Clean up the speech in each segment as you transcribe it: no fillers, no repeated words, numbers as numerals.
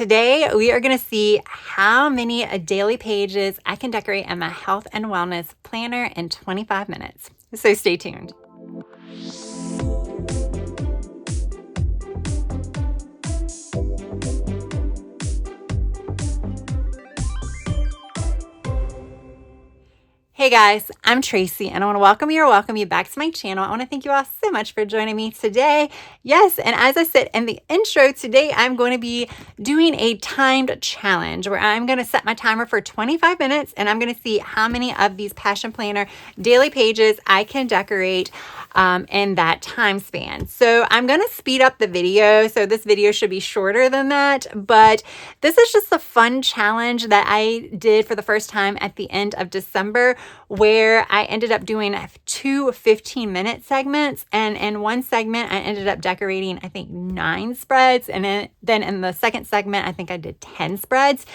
Today we are going to see how many daily pages I can decorate in my health and wellness planner in 25 minutes. So stay tuned. Hey guys, I'm Tracy and I want to welcome you back to my channel. I want to thank you all so much for joining me today. Yes, and as I said in the intro, today I'm going to be doing a timed challenge where I'm going to set my timer for 25 minutes and I'm going to see how many of these Passion Planner daily pages I can decorate in that time span. So I'm going to speed up the video. So this video should be shorter than that, but this is just a fun challenge that I did for the first time at the end of December, where I ended up doing two 15-minute segments. And in one segment, I ended up decorating, I think, 9 spreads. And then in the second segment, I think I did 10 spreads.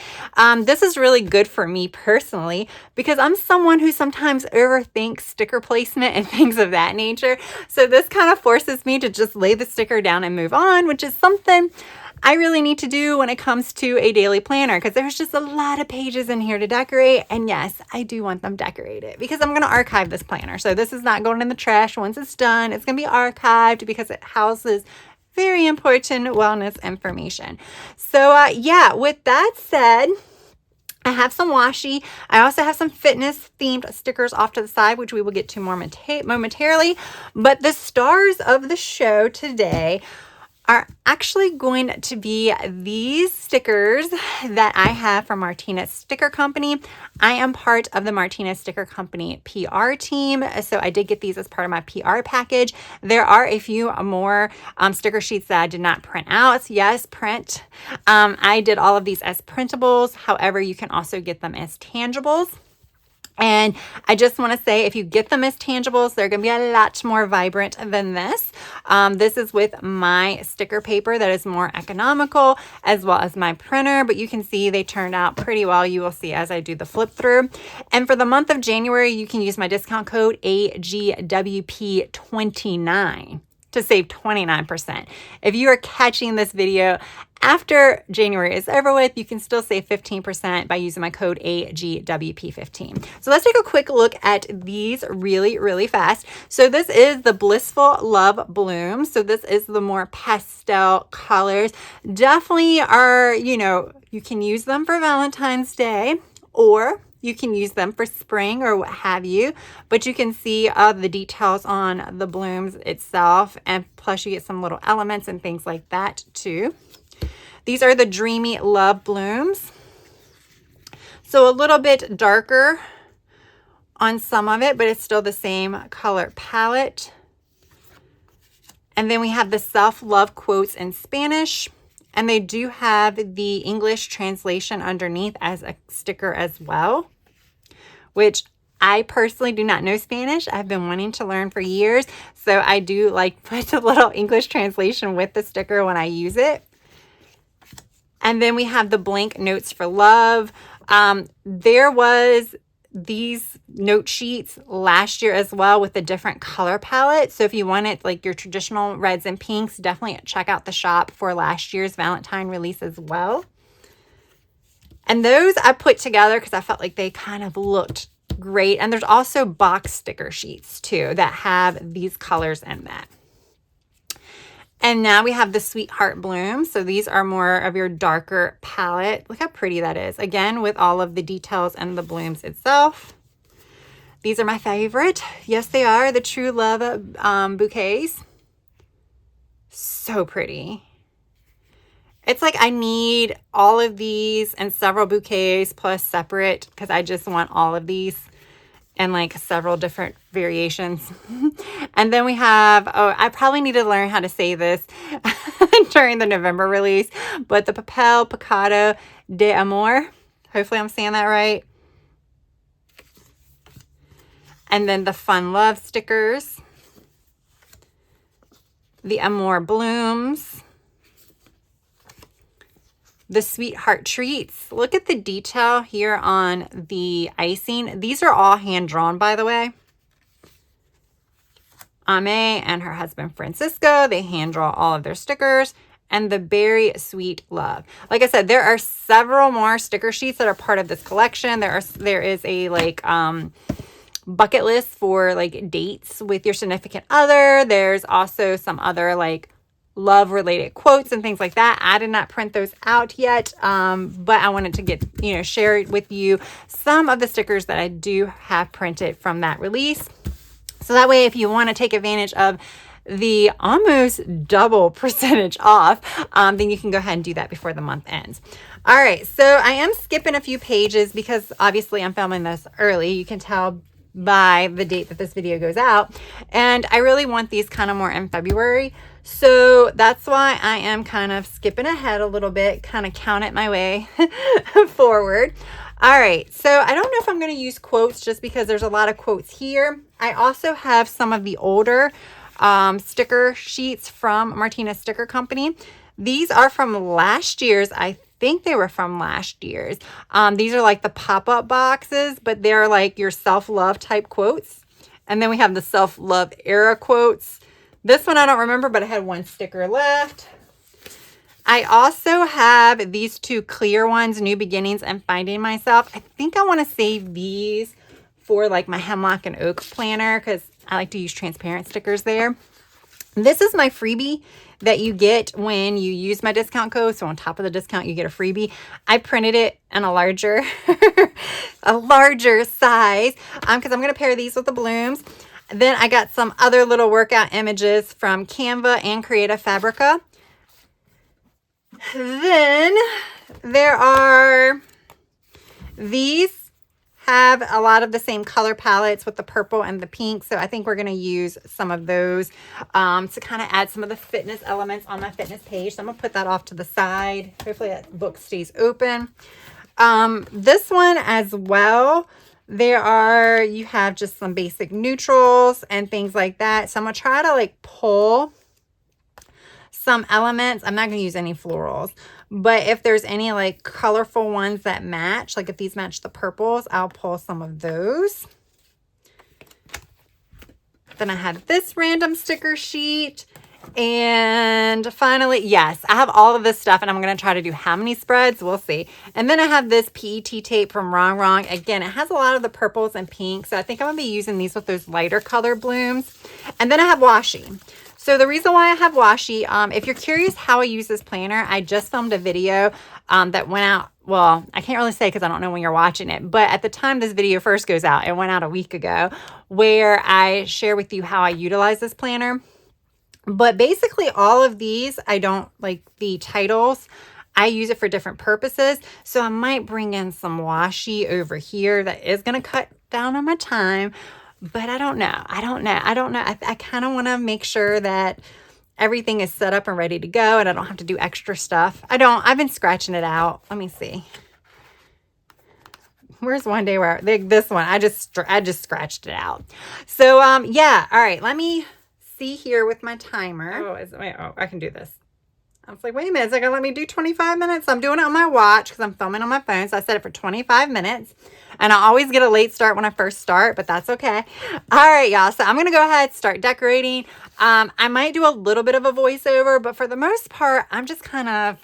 This is really good for me personally, because I'm someone who sometimes overthinks sticker placement and things of that nature. So this kind of forces me to just lay the sticker down and move on, which is something I really need to do when it comes to a daily planner, because there's just a lot of pages in here to decorate. And yes, I do want them decorated because I'm going to archive this planner. So this is not going in the trash. Once it's done, it's going to be archived because it houses very important wellness information. So yeah, with that said, I have some washi. I also have some fitness themed stickers off to the side, which we will get to more momentarily. But the stars of the show today are actually going to be these stickers that I have from Martinez Sticker Company. I am part of the Martinez Sticker Company PR team, so I did get these as part of my PR package. There are a few more sticker sheets that I did not print out. Yes, print. I did all of these as printables. However, you can also get them as tangibles. And I just want to say, if you get them as tangibles, they're going to be a lot more vibrant than this. This is with my sticker paper that is more economical, as well as my printer, but you can see they turned out pretty well. You will see as I do the flip through. And for the month of January, you can use my discount code AGWP29 to save 29%. If you are catching this video after January is over with, you can still save 15% by using my code AGWP15. So let's take a quick look at these really fast. So this is the Blissful Love Bloom. So this is the more pastel colors. Definitely are, you can use them for Valentine's Day, or you can use them for spring or what have you, but you can see the details on the blooms itself, and plus you get some little elements and things like that too. These are the Dreamy Love Blooms. So a little bit darker on some of it, but it's still the same color palette. And then we have the Self-Love Quotes in Spanish. And they do have the English translation underneath as a sticker as well, which I personally do not know Spanish. I've been wanting to learn for years. So I do like put a little English translation with the sticker when I use it. And then we have the Blank Notes for Love. There was these note sheets last year as well with a different color palette. So if you wanted like your traditional reds and pinks, definitely check out the shop for last year's Valentine release as well. And those I put together because I felt like they kind of looked great. And there's also box sticker sheets too that have these colors in that. And now we have the Sweetheart Bloom. So these are more of your darker palette. Look how pretty that is. Again, with all of the details and the blooms itself. These are my favorite. Yes, they are the True Love bouquets. So pretty. It's like I need all of these and several bouquets plus separate, because I just want all of these and like several different variations. And then we have, I probably need to learn how to say this during the November release, but the Papel Picado de Amor. Hopefully I'm saying that right. And then the Fun Love stickers. The Amor Blooms. The Sweetheart Treats. Look at the detail here on the icing. These are all hand drawn, by the way. Ame and her husband Francisco, they hand draw all of their stickers. and the Berry Sweet Love. Like I said, there are several more sticker sheets that are part of this collection. There is a like bucket list for like dates with your significant other. There's also some other like love related quotes and things like that. I did not print those out yet, but I wanted to share with you some of the stickers that I do have printed from that release. So that way, if you want to take advantage of the almost double percentage off, then you can go ahead and do that before the month ends. All right, so I am skipping a few pages because obviously I'm filming this early. You can tell by the date that this video goes out, and I really want these kind of more in February, so that's why I am kind of skipping ahead a little bit, kind of counting my way forward. All right, so I don't know if I'm going to use quotes just because there's a lot of quotes here. I also have some of the older sticker sheets from Martinez Sticker Company. These are from last year's. I think they were from last year's. These are like the pop-up boxes, but they're like your self-love type quotes. And then we have the self-love era quotes. This one I don't remember, but I had one sticker left. I also have these two clear ones, New Beginnings and Finding Myself. I think I want to save these for like my Hemlock and Oak planner because I like to use transparent stickers there. This is my freebie that you get when you use my discount code. So on top of the discount, you get a freebie. I printed it in a larger, a larger size because I'm going to pair these with the blooms. Then I got some other little workout images from Canva and Creative Fabrica. Then there are these. Have a lot of the same color palettes with the purple and the pink. So I think we're going to use some of those to kind of add some of the fitness elements on my fitness page. So I'm going to put that off to the side. Hopefully that book stays open. This one as well, you have just some basic neutrals and things like that. So I'm going to try to like pull some elements. I'm not going to use any florals, but if there's any like colorful ones that match, like if these match the purples, I'll pull some of those. Then I have this random sticker sheet. And finally, yes, I have all of this stuff and I'm going to try to do how many spreads, we'll see. And then I have this PET tape from Wrong Wrong. Again, it has a lot of the purples and pinks. So I think I'm going to be using these with those lighter color blooms. And then I have washi. So the reason why I have washi, if you're curious how I use this planner, I just filmed a video that went out. Well, I can't really say because I don't know when you're watching it, but at the time this video first goes out, it went out a week ago, where I share with you how I utilize this planner. But basically all of these, I don't like the titles. I use it for different purposes. So I might bring in some washi over here that is going to cut down on my time. But I don't know. I kind of want to make sure that everything is set up and ready to go and I don't have to do extra stuff. I've been scratching it out. Let me see. Where's one day where this one, I just scratched it out. So, yeah. All right. Let me see here with my timer. I can do this. I was like, wait a minute, it's going to let me do 25 minutes. I'm doing it on my watch because I'm filming on my phone. So I set it for 25 minutes. And I always get a late start when I first start, but that's okay. All right, y'all. So I'm going to go ahead and start decorating. I might do a little bit of a voiceover, but for the most part, I'm just kind of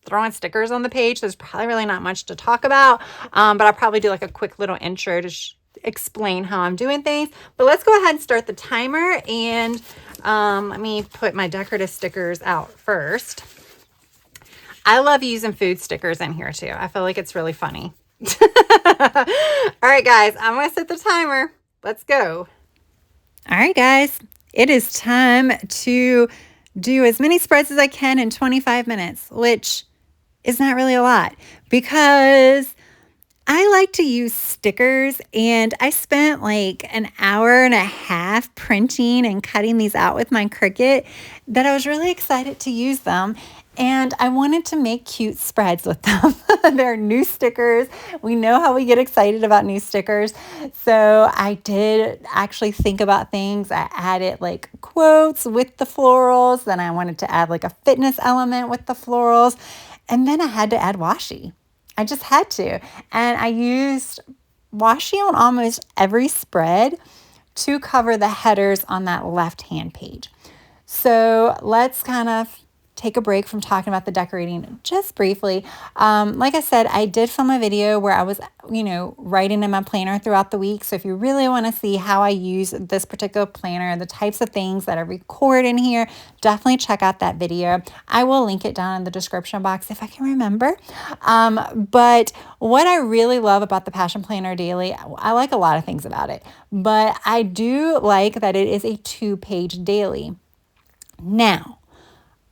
throwing stickers on the page. There's probably really not much to talk about, but I'll probably do like a quick little intro to explain how I'm doing things. But let's go ahead and start the timer, and let me put my decorative stickers out first. I love using food stickers in here too. I feel like it's really funny. All right, guys, I'm going to set the timer. Let's go. All right, guys, it is time to do as many spreads as I can in 25 minutes, which is not really a lot because I like to use stickers, and I spent like an hour and a half printing and cutting these out with my Cricut that I was really excited to use them. And I wanted to make cute spreads with them. They're new stickers. We know how we get excited about new stickers. So I did actually think about things. I added like quotes with the florals. Then I wanted to add like a fitness element with the florals. And then I had to add washi. I just had to. And I used washi on almost every spread to cover the headers on that left-hand page. So let's kind of take a break from talking about the decorating just briefly. Like I said, I did film a video where I was, writing in my planner throughout the week. So if you really want to see how I use this particular planner, the types of things that I record in here, definitely check out that video. I will link it down in the description box if I can remember. But what I really love about the Passion Planner Daily, I like a lot of things about it, but I do like that it is a 2-page daily. Now,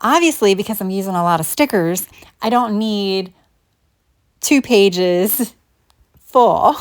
obviously, because I'm using a lot of stickers, I don't need 2 pages full.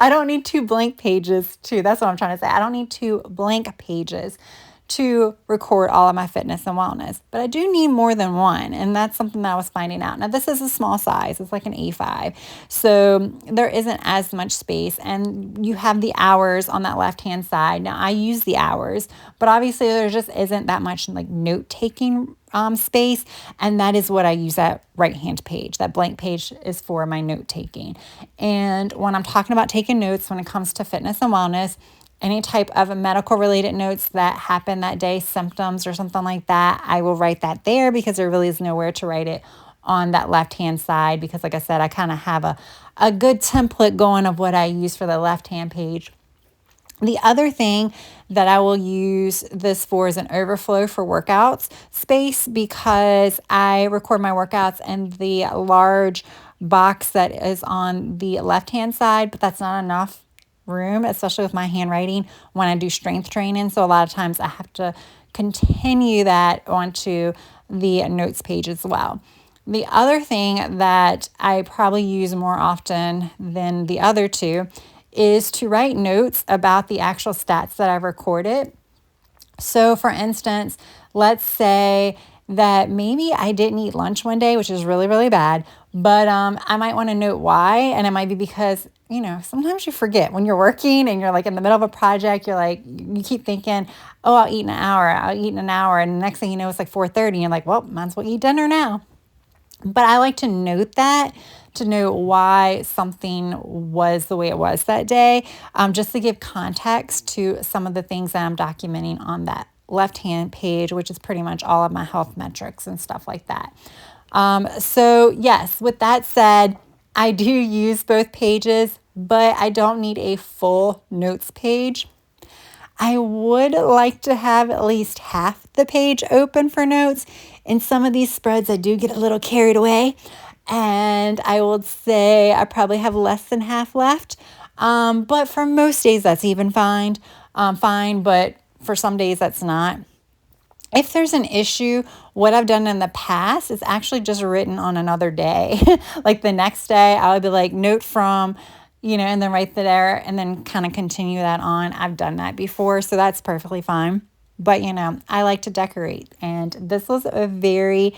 I don't need 2 blank pages too. That's what I'm trying to say. I don't need 2 blank pages to record all of my fitness and wellness, but I do need more than one. And that's something that I was finding out. Now, this is a small size. It's like an A5. So there isn't as much space, and you have the hours on that left-hand side. Now, I use the hours, but obviously there just isn't that much like note-taking space, and that is what I use that right-hand page. That blank page is for my note-taking. And when I'm talking about taking notes when it comes to fitness and wellness, any type of medical related notes that happen that day, symptoms or something like that, I will write that there because there really is nowhere to write it on that left-hand side, because like I said, I kind of have a good template going of what I use for the left-hand page. The other thing that I will use this for is an overflow for workouts space, because I record my workouts in the large box that is on the left-hand side, but that's not enough room, especially with my handwriting when I do strength training. So a lot of times I have to continue that onto the notes page as well. The other thing that I probably use more often than the other two is to write notes about the actual stats that I've recorded. So for instance, let's say that maybe I didn't eat lunch one day, which is really, really bad, but I might want to note why. And it might be because, sometimes you forget when you're working and you're like in the middle of a project, you're like, you keep thinking, oh, I'll eat in an hour. And the next thing you know, it's like 4:30 and you're like, well, might as well eat dinner now. But I like to note that, to know why something was the way it was that day, just to give context to some of the things that I'm documenting on that left-hand page, which is pretty much all of my health metrics and stuff like that. So yes, with that said, I do use both pages, but I don't need a full notes page. I would like to have at least half the page open for notes. In some of these spreads, I do get a little carried away, and I would say I probably have less than half left. But for most days, that's even fine. But for some days, that's not. If there's an issue, what I've done in the past is actually just written on another day. Like the next day, I would be like, note from, and then right there, and then kind of continue that on. I've done that before, so that's perfectly fine. But, I like to decorate, and this was a very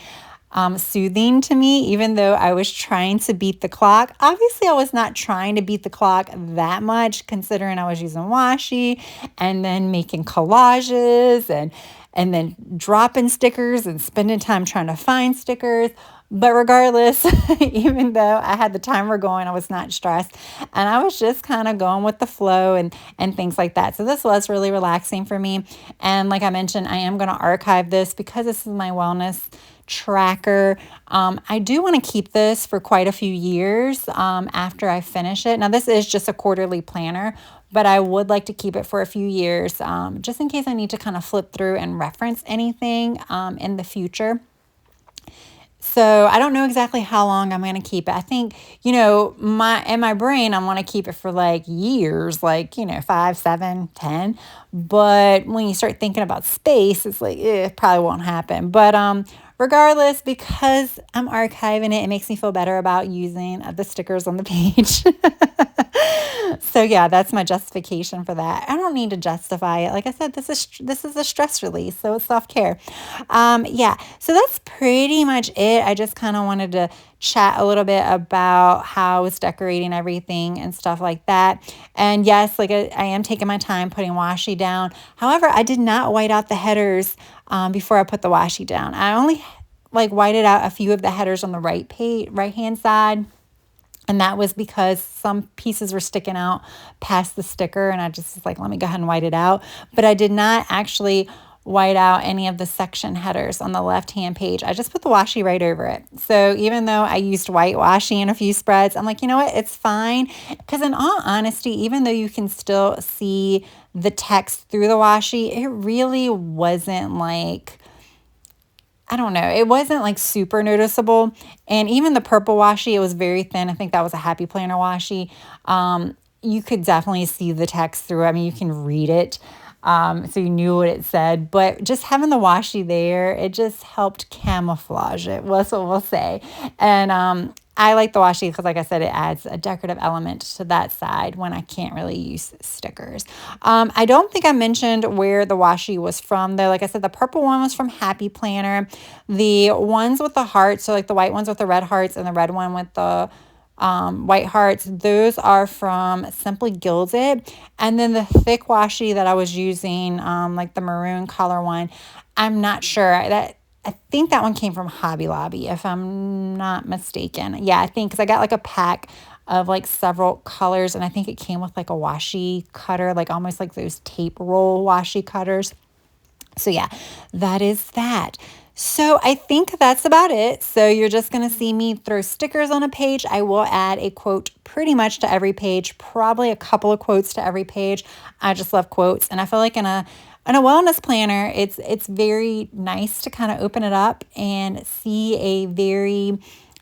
soothing to me, even though I was trying to beat the clock. Obviously, I was not trying to beat the clock that much, considering I was using washi and then making collages and then dropping stickers and spending time trying to find stickers. But regardless, even though I had the timer going, I was not stressed, and I was just kind of going with the flow and things like that. So this was really relaxing for me. And like I mentioned, I am going to archive this because this is my wellness tracker. I do want to keep this for quite a few years after I finish it. Now, this is just a quarterly planner, but I would like to keep it for a few years just in case I need to kind of flip through and reference anything in the future. So I don't know exactly how long I'm going to keep it. I think, in my brain, I want to keep it for like years, like, 5, 7, 10. But when you start thinking about space, it's like, it probably won't happen. But regardless, because I'm archiving it, it makes me feel better about using the stickers on the page. So yeah, that's my justification for that. I don't need to justify it. Like I said, this is a stress release, so it's self-care. Yeah, so that's pretty much it. I just kind of wanted to chat a little bit about how I was decorating everything and stuff like that. And yes, like I am taking my time putting washi down. However, I did not white out the headers before I put the washi down. I only whited out a few of the headers on the right hand side. And that was because some pieces were sticking out past the sticker, and I just was like, let me go ahead and white it out. But I did not actually white out any of the section headers on the left-hand page. I just put the washi right over it. So even though I used white washi in a few spreads, I'm like, you know what, it's fine. Because in all honesty, even though you can still see the text through the washi, it really wasn't like, I don't know, it wasn't like super noticeable. And even the purple washi, it was very thin. I think that was a Happy Planner washi. You could definitely see the text through. I mean, you can read it. So you knew what it said, but just having the washi there, it just helped camouflage it. That's what we'll say. And I like the washi because, like I said, it adds a decorative element to that side when I can't really use stickers. I don't think I mentioned where the washi was from, though. Like I said, the purple one was from Happy Planner. The ones with the hearts, so like the white ones with the red hearts and the red one with the white hearts, those are from Simply Gilded. And then the thick washi that I was using, like the maroon color one, I'm not sure. I think that one came from Hobby Lobby, if I'm not mistaken. Yeah, I think, because I got like a pack of like several colors, and I think it came with like a washi cutter, like almost like those tape roll washi cutters. So yeah, that is that. So I think that's about it. So you're just going to see me throw stickers on a page. I will add a quote pretty much to every page, probably a couple of quotes to every page. I just love quotes. And I feel like in a wellness planner, it's very nice to kind of open it up and see a very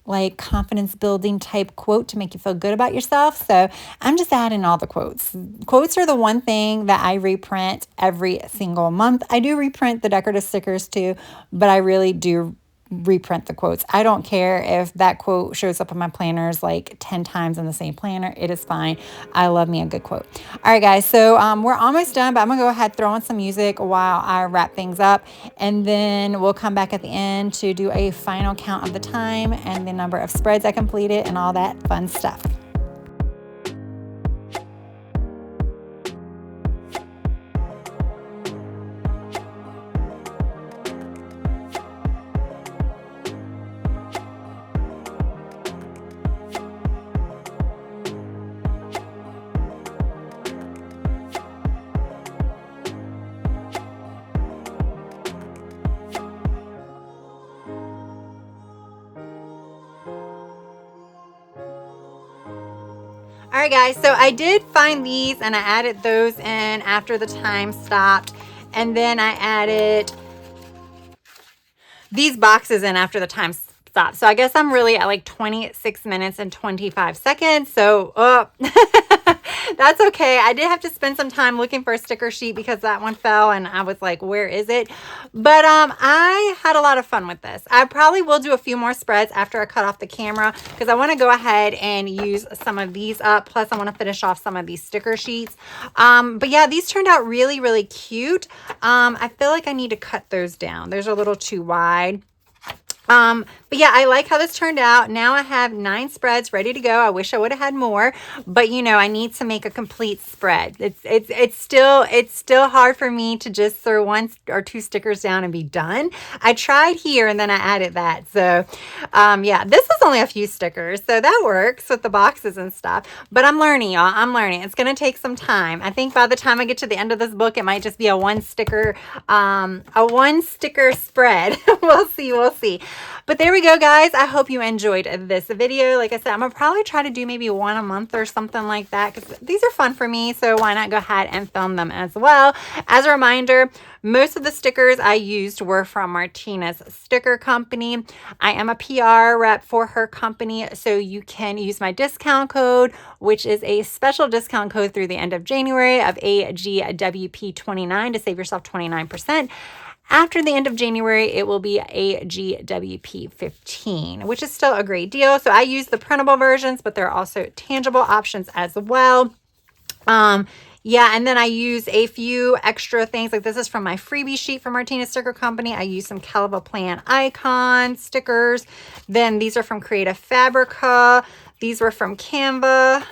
like confidence building type quote to make you feel good about yourself. So I'm just adding all the quotes. Quotes are the one thing that I reprint every single month. I do reprint the decorative stickers too, but I really do reprint the quotes. I don't care if that quote shows up in my planners like 10 times in the same planner. It is fine. I love me a good quote. All right, guys. So we're almost done, but I'm going to go ahead, throw on some music while I wrap things up. And then we'll come back at the end to do a final count of the time and the number of spreads I completed and all that fun stuff. All right, guys, so I did find these and I added those in after the time stopped. And then I added these boxes in after the time stopped. So I guess I'm really at like 26 minutes and 25 seconds. So that's okay. I did have to spend some time looking for a sticker sheet because that one fell and I was like, where is it? But I had a lot of fun with this. I probably will do a few more spreads after I cut off the camera because I want to go ahead and use some of these up. Plus I want to finish off some of these sticker sheets. But yeah, these turned out really, really cute. I feel like I need to cut those down. Those are a little too wide. But yeah, I like how this turned out. Now I have 9 spreads ready to go. I wish I would have had more, but you know, I need to make a complete spread. It's still hard for me to just throw 1 or 2 stickers down and be done. I tried here and then I added that. So, yeah, this is only a few stickers, so that works with the boxes and stuff, but I'm learning, y'all. I'm learning. It's going to take some time. I think by the time I get to the end of this book, it might just be a 1 sticker spread. We'll see. But there we go, guys. I hope you enjoyed this video. Like I said, I'm going to probably try to do maybe 1 a month or something like that because these are fun for me. So why not go ahead and film them as well? As a reminder, most of the stickers I used were from Martina's Sticker Company. I am a PR rep for her company, so you can use my discount code, which is a special discount code through the end of January of AGWP29 to save yourself 29%. After the end of January, it will be AGWP15, which is still a great deal. So I use the printable versions, but there are also tangible options as well. Yeah, and then I use a few extra things. Like this is from my freebie sheet from Martina's Sticker Company. I use some Calva Plan icon stickers. Then these are from Creative Fabrica. These were from Canva.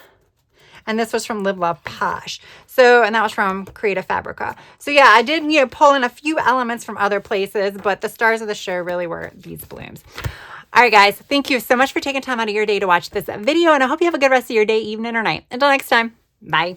And this was from Live Love Posh. So, and that was from Creative Fabrica. So yeah, I did, pull in a few elements from other places, but the stars of the show really were these blooms. All right, guys, thank you so much for taking time out of your day to watch this video. And I hope you have a good rest of your day, evening, or night. Until next time, bye.